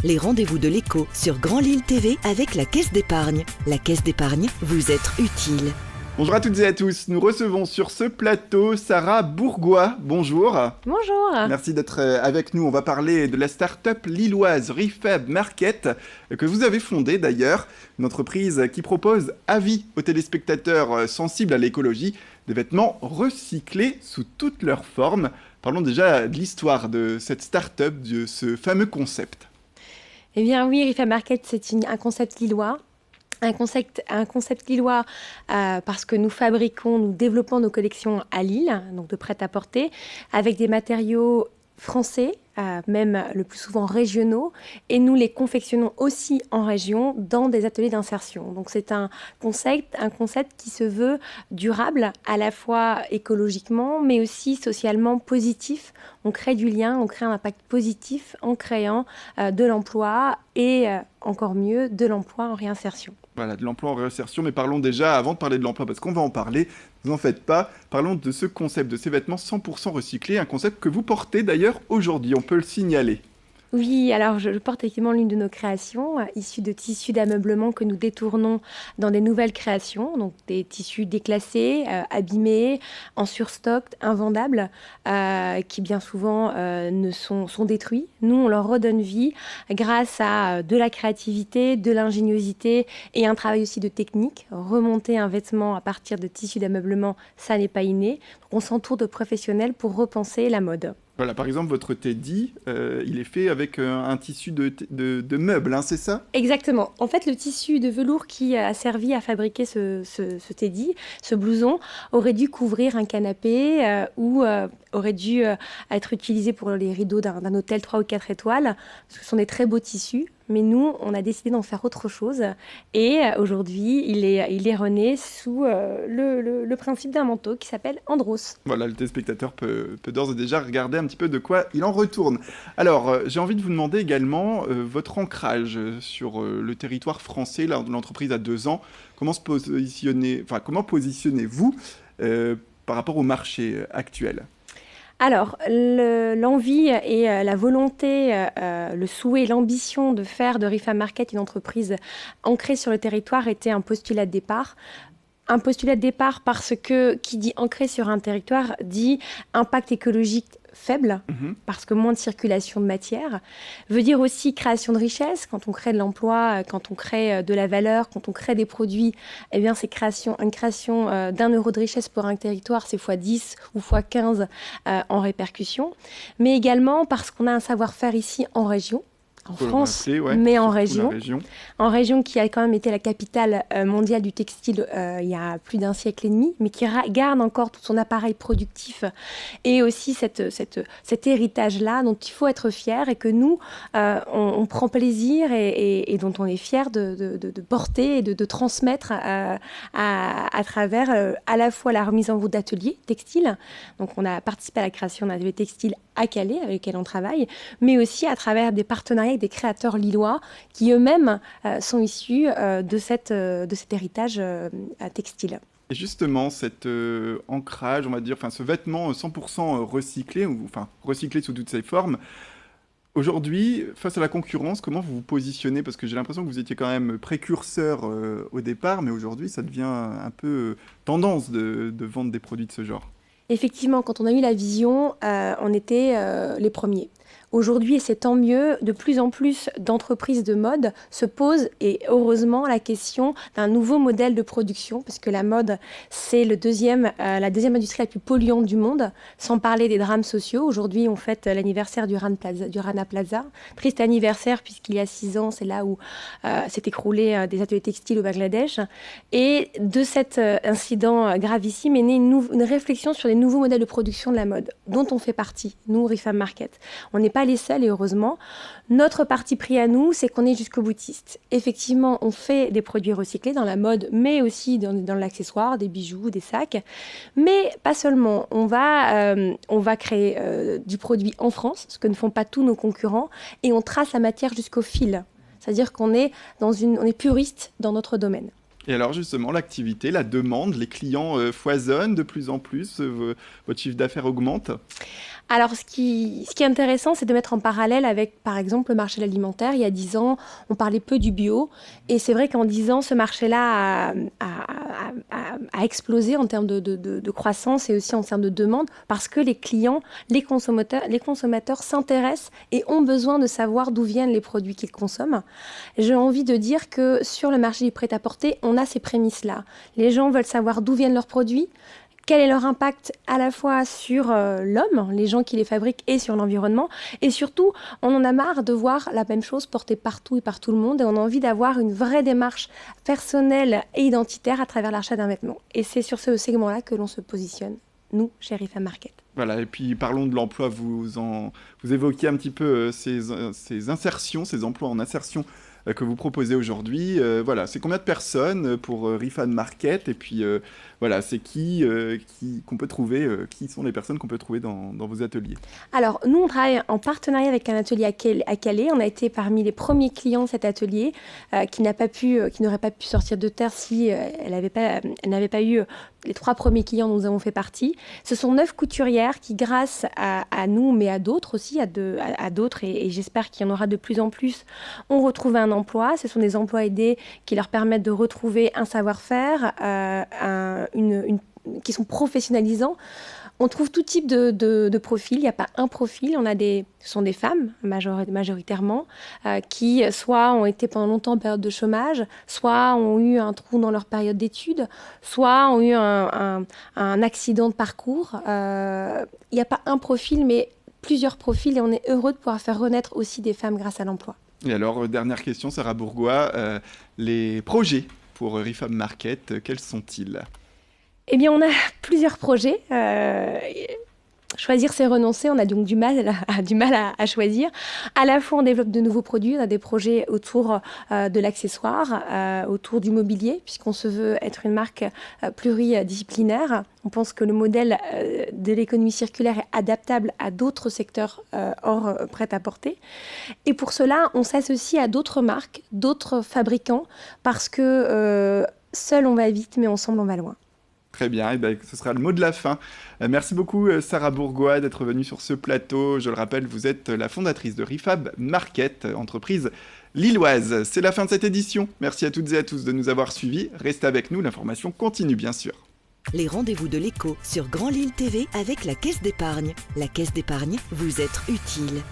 les rendez-vous de l'écho sur Grand Lille TV avec la Caisse d'épargne. La Caisse d'épargne, vous être utile. Bonjour à toutes et à tous, nous recevons sur ce plateau Sarah Bourgois. Bonjour. Bonjour. Merci d'être avec nous. On va parler de la start-up lilloise Refab Market que vous avez fondée d'ailleurs. Une entreprise qui propose à vie aux téléspectateurs sensibles à l'écologie des vêtements recyclés sous toutes leurs formes. Parlons déjà de l'histoire de cette start-up, de ce fameux concept. Eh bien oui, Refab Market, c'est un concept lillois. Un concept lillois parce que nous développons nos collections à Lille, donc de prêt-à-porter, avec des matériaux français, même le plus souvent régionaux, et nous les confectionnons aussi en région dans des ateliers d'insertion. Donc c'est un concept qui se veut durable, à la fois écologiquement, mais aussi socialement positif. On crée du lien, on crée un impact positif en créant de l'emploi et encore mieux, de l'emploi en réinsertion. Voilà, de l'emploi en réinsertion, mais parlons déjà, avant de parler de l'emploi, parce qu'on va en parler, ne vous en faites pas, parlons de ce concept de ces vêtements 100% recyclés, un concept que vous portez d'ailleurs aujourd'hui, on peut le signaler. Oui, alors je porte effectivement l'une de nos créations, issue de tissus d'ameublement que nous détournons dans des nouvelles créations, donc des tissus déclassés, abîmés, en surstock, invendables, qui bien souvent sont détruits. Nous, on leur redonne vie grâce à de la créativité, de l'ingéniosité et un travail aussi de technique. Remonter un vêtement à partir de tissus d'ameublement, ça n'est pas inné. Donc, on s'entoure de professionnels pour repenser la mode. Voilà, par exemple, votre teddy, il est fait avec un tissu de meubles, hein, c'est ça? Exactement. En fait, le tissu de velours qui a servi à fabriquer ce teddy, ce blouson, aurait dû couvrir un canapé ou aurait dû être utilisé pour les rideaux d'un hôtel 3 ou 4 étoiles. Ce sont des très beaux tissus. Mais nous, on a décidé d'en faire autre chose. Et aujourd'hui, il est rené sous le principe d'un manteau qui s'appelle Andros. Voilà, le téléspectateur peut d'ores et déjà regarder un petit peu de quoi il en retourne. Alors, j'ai envie de vous demander également votre ancrage sur le territoire français. L'entreprise a 2 ans. Comment positionnez-vous par rapport au marché actuel ? Alors, l'envie et la volonté, le souhait, l'ambition de faire de Refab Market une entreprise ancrée sur le territoire était un postulat de départ. Un postulat de départ parce que qui dit ancré sur un territoire dit impact écologique faible, parce que moins de circulation de matière, veut dire aussi création de richesse. Quand on crée de l'emploi, quand on crée de la valeur, quand on crée des produits, eh bien c'est une création d'1 euro de richesse pour un territoire, c'est x10 ou x15 en répercussion, mais également parce qu'on a un savoir-faire ici en région, en France, mais en région. En région qui a quand même été la capitale mondiale du textile il y a plus d'1 siècle et demi, mais qui garde encore tout son appareil productif et aussi cet héritage-là dont il faut être fier et que nous, on prend plaisir et dont on est fier de porter et de transmettre à travers à la fois la remise en route d'ateliers textiles. Donc on a participé à la création d'un atelier textile à Calais avec lequel on travaille, mais aussi à travers des partenariats avec des créateurs lillois qui eux-mêmes sont issus de cet héritage textile. Et justement, cet ancrage, on va dire, ce vêtement 100% recyclé, recyclé sous toutes ses formes, aujourd'hui, face à la concurrence, comment vous vous positionnez? Parce que j'ai l'impression que vous étiez quand même précurseur au départ, mais aujourd'hui, ça devient un peu tendance de vendre des produits de ce genre. Effectivement, quand on a eu la vision, on était les premiers. Aujourd'hui, et c'est tant mieux, de plus en plus d'entreprises de mode se posent, et heureusement, la question d'un nouveau modèle de production, parce que la mode, c'est la deuxième industrie la plus polluante du monde, sans parler des drames sociaux. Aujourd'hui, on fête l'anniversaire du Rana Plaza. Triste anniversaire, puisqu'il y a 6 ans, c'est là où s'est écroulé des ateliers textiles au Bangladesh. Et de cet incident gravissime est née une réflexion sur les nouveaux modèles de production de la mode, dont on fait partie, nous, Refab Market. On n'est pas les seuls et heureusement. Notre parti pris à nous, c'est qu'on est jusqu'au boutiste. Effectivement, on fait des produits recyclés dans la mode, mais aussi dans l'accessoire, des bijoux, des sacs. Mais pas seulement. On va créer du produit en France, ce que ne font pas tous nos concurrents, et on trace la matière jusqu'au fil. C'est-à-dire qu'on est on est puriste dans notre domaine. Et alors justement, l'activité, la demande, les clients foisonnent de plus en plus, votre chiffre d'affaires augmente? Alors, ce qui est intéressant, c'est de mettre en parallèle avec, par exemple, le marché de l'alimentaire. Il y a 10 ans, on parlait peu du bio. Et c'est vrai qu'en 10 ans, ce marché-là a explosé en termes de croissance et aussi en termes de demande parce que les clients, les consommateurs s'intéressent et ont besoin de savoir d'où viennent les produits qu'ils consomment. J'ai envie de dire que sur le marché du prêt-à-porter, on a ces prémices-là. Les gens veulent savoir d'où viennent leurs produits, quel est leur impact à la fois sur l'homme, les gens qui les fabriquent, et sur l'environnement. Et surtout, on en a marre de voir la même chose portée partout et par tout le monde. Et on a envie d'avoir une vraie démarche personnelle et identitaire à travers l'achat d'un vêtement. Et c'est sur ce segment-là que l'on se positionne, nous, chez Rifam Market. Voilà, et puis parlons de l'emploi. Vous évoquiez un petit peu ces insertions, ces emplois en insertion que vous proposez aujourd'hui. Voilà, c'est combien de personnes pour Rifam Market? Et puis voilà, c'est qu'on peut trouver, qui sont les personnes qu'on peut trouver dans vos ateliers? Alors, nous, on travaille en partenariat avec un atelier à Calais. On a été parmi les premiers clients de cet atelier qui n'aurait pas pu sortir de terre si elle n'avait pas eu les 3 premiers clients dont nous avons fait partie. Ce sont 9 couturières qui, grâce à nous, mais à d'autres aussi, à d'autres, et j'espère qu'il y en aura de plus en plus, ont retrouvé un emploi. Ce sont des emplois aidés qui leur permettent de retrouver un savoir-faire, qui sont professionnalisants. On trouve tout type de profils. Il n'y a pas un profil. Ce sont des femmes, majoritairement, qui soit ont été pendant longtemps en période de chômage, soit ont eu un trou dans leur période d'études, soit ont eu un accident de parcours. Il n'y a pas un profil, mais plusieurs profils. Et on est heureux de pouvoir faire renaître aussi des femmes grâce à l'emploi. Et alors, dernière question, Sarah Bourgois, les projets pour Rifam Market, quels sont-ils? Eh bien, on a plusieurs projets. Choisir, c'est renoncer. On a donc du mal à choisir. À la fois, on développe de nouveaux produits. On a des projets autour de l'accessoire, autour du mobilier, puisqu'on se veut être une marque pluridisciplinaire. On pense que le modèle de l'économie circulaire est adaptable à d'autres secteurs hors prêt-à-porter. Et pour cela, on s'associe à d'autres marques, d'autres fabricants, parce que seul on va vite, mais ensemble on va loin. Très bien, et ben, ce sera le mot de la fin. Merci beaucoup Sarah Bourgois d'être venue sur ce plateau. Je le rappelle, vous êtes la fondatrice de Rifam Market, entreprise lilloise. C'est la fin de cette édition. Merci à toutes et à tous de nous avoir suivis. Restez avec nous, l'information continue bien sûr. Les rendez-vous de l'écho sur Grand Lille TV avec la Caisse d'épargne. La Caisse d'épargne, vous êtes utile.